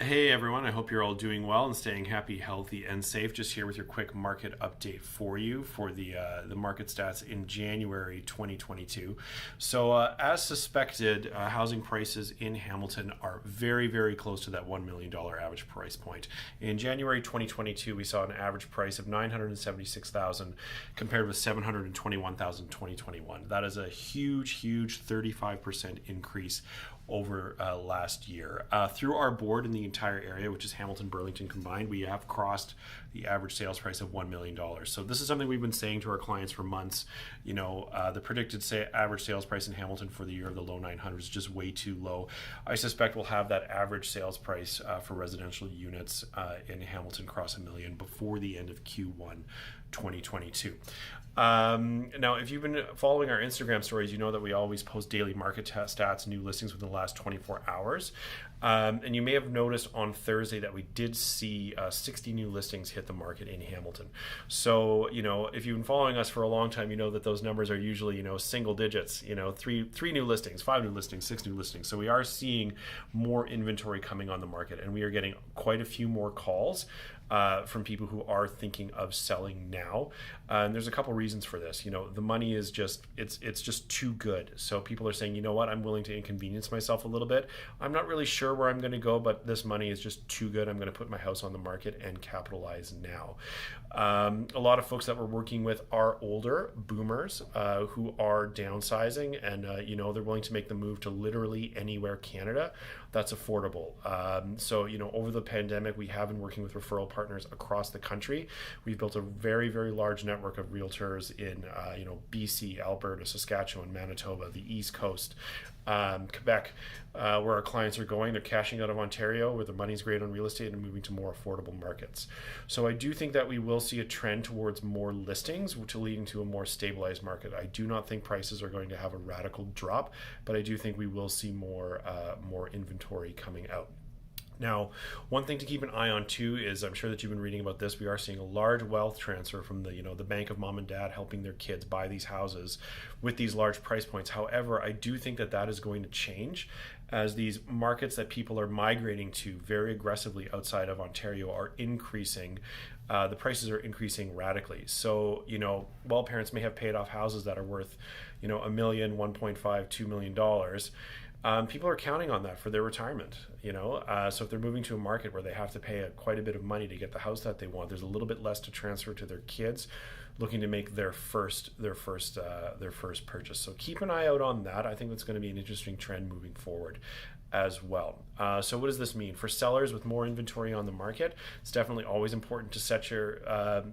Hey everyone, I hope you're all doing well and staying happy, healthy, and safe. Just here with your quick market update for you for the market stats in January 2022. So, as suspected, housing prices in Hamilton are very, very close to that $1 million average price point. In January 2022, we saw an average price of $976,000 compared with $721,000 in 2021. That is a huge 35% increase over last year. Through our board in the entire area, which is Hamilton, Burlington combined, we have crossed the average sales price of $1 million. So this is something we've been saying to our clients for months. The predicted average sales price in Hamilton for the year of the low 900s is just way too low. I suspect we'll have that average sales price for residential units in Hamilton cross $1 million before the end of Q1 2022. Now, if you've been following our Instagram stories, you know that we always post daily market stats, new listings within the last 24 hours. And you may have noticed on Thursday that we did see 60 new listings hit the market in Hamilton. So, if you've been following us for a long time, you know that those numbers are usually, single digits, three new listings, 5 new listings, 6 new listings. So we are seeing more inventory coming on the market, and we are getting quite a few more calls from people who are thinking of selling now. And there's a couple reasons for this. The money is just, it's just too good. So people are saying, you know what, I'm willing to inconvenience myself a little bit. I'm not really sure where I'm going to go, but this money is just too good. I'm going to put my house on the market and capitalize now. A lot of folks that we're working with are older boomers who are downsizing, and they're willing to make the move to literally anywhere Canada that's affordable. So over the pandemic, we have been working with referral partners across the country. We've built a very, very large network of realtors in BC, Alberta, Saskatchewan, Manitoba, the East Coast, Quebec, where our clients are going. They're cashing out of Ontario, where the money's great on real estate, and moving to more affordable markets. So I do think that we will see a trend towards more listings, which will lead to a more stabilized market. I do not think prices are going to have a radical drop, but I do think we will see more inventory coming out. Now, one thing to keep an eye on too is, I'm sure that you've been reading about this, we are seeing a large wealth transfer from the bank of mom and dad helping their kids buy these houses with these large price points. However, I do think that is going to change as these markets that people are migrating to very aggressively outside of Ontario are increasing. The prices are increasing radically. So, while parents may have paid off houses that are worth, $1 million, $1.5, $2 million, people are counting on that for their retirement, so if they're moving to a market where they have to pay quite a bit of money to get the house that they want, there's a little bit less to transfer to their kids looking to make their first purchase. So keep an eye out on that. I think that's going to be an interesting trend moving forward as well. So what does this mean for sellers with more inventory on the market? It's definitely always important to set your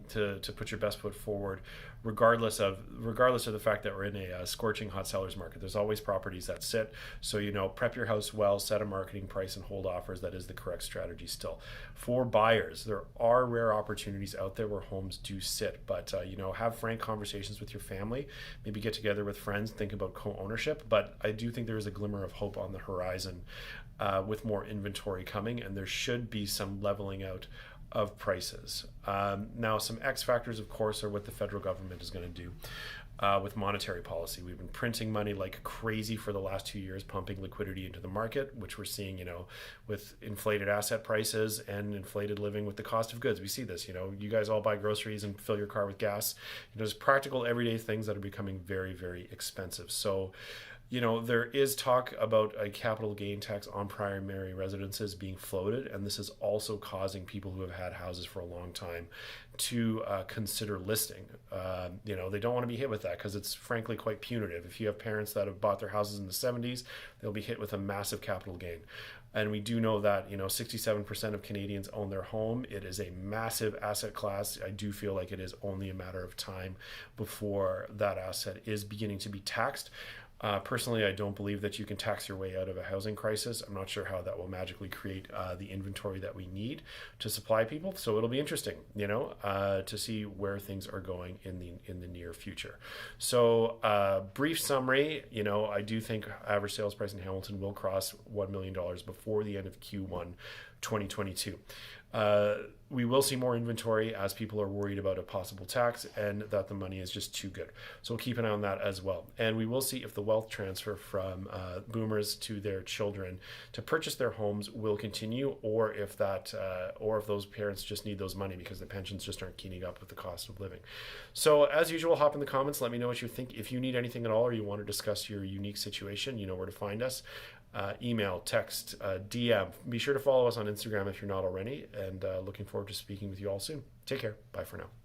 to put your best foot forward, regardless of the fact that we're in a scorching hot sellers market. There's always properties that sit. So prep your house well, set a marketing price, and hold offers. That is the correct strategy still. For buyers, there are rare opportunities out there where homes do sit, but have frank conversations with your family. Maybe get together with friends, think about co-ownership. But I do think there is a glimmer of hope on the horizon with more inventory coming, and there should be some leveling out of prices. Now, some X factors, of course, are what the federal government is going to do with monetary policy. We've been printing money like crazy for the last 2 years, pumping liquidity into the market, which we're seeing, with inflated asset prices and inflated living with the cost of goods. We see this, you guys all buy groceries and fill your car with gas. There's practical everyday things that are becoming very, very expensive. So, there is talk about a capital gain tax on primary residences being floated, and this is also causing people who have had houses for a long time to consider listing. They don't want to be hit with that because it's frankly quite punitive. If you have parents that have bought their houses in the 70s, they'll be hit with a massive capital gain. And we do know that 67% of Canadians own their home. It is a massive asset class. I do feel like it is only a matter of time before that asset is beginning to be taxed. Personally, I don't believe that you can tax your way out of a housing crisis. I'm not sure how that will magically create the inventory that we need to supply people. So it'll be interesting, to see where things are going in the near future. So brief summary, I do think average sales price in Hamilton will cross $1 million before the end of Q1 2022. we will see more inventory as people are worried about a possible tax and that the money is just too good. So we'll keep an eye on that as well. And we will see if the wealth transfer from boomers to their children to purchase their homes will continue, or if those parents just need those money because the pensions just aren't keeping up with the cost of living. So as usual, hop in the comments. Let me know what you think. If you need anything at all or you want to discuss your unique situation, you know where to find us. Email, text, DM. Be sure to follow us on Instagram if you're not already. And looking forward to speaking with you all soon. Take care. Bye for now.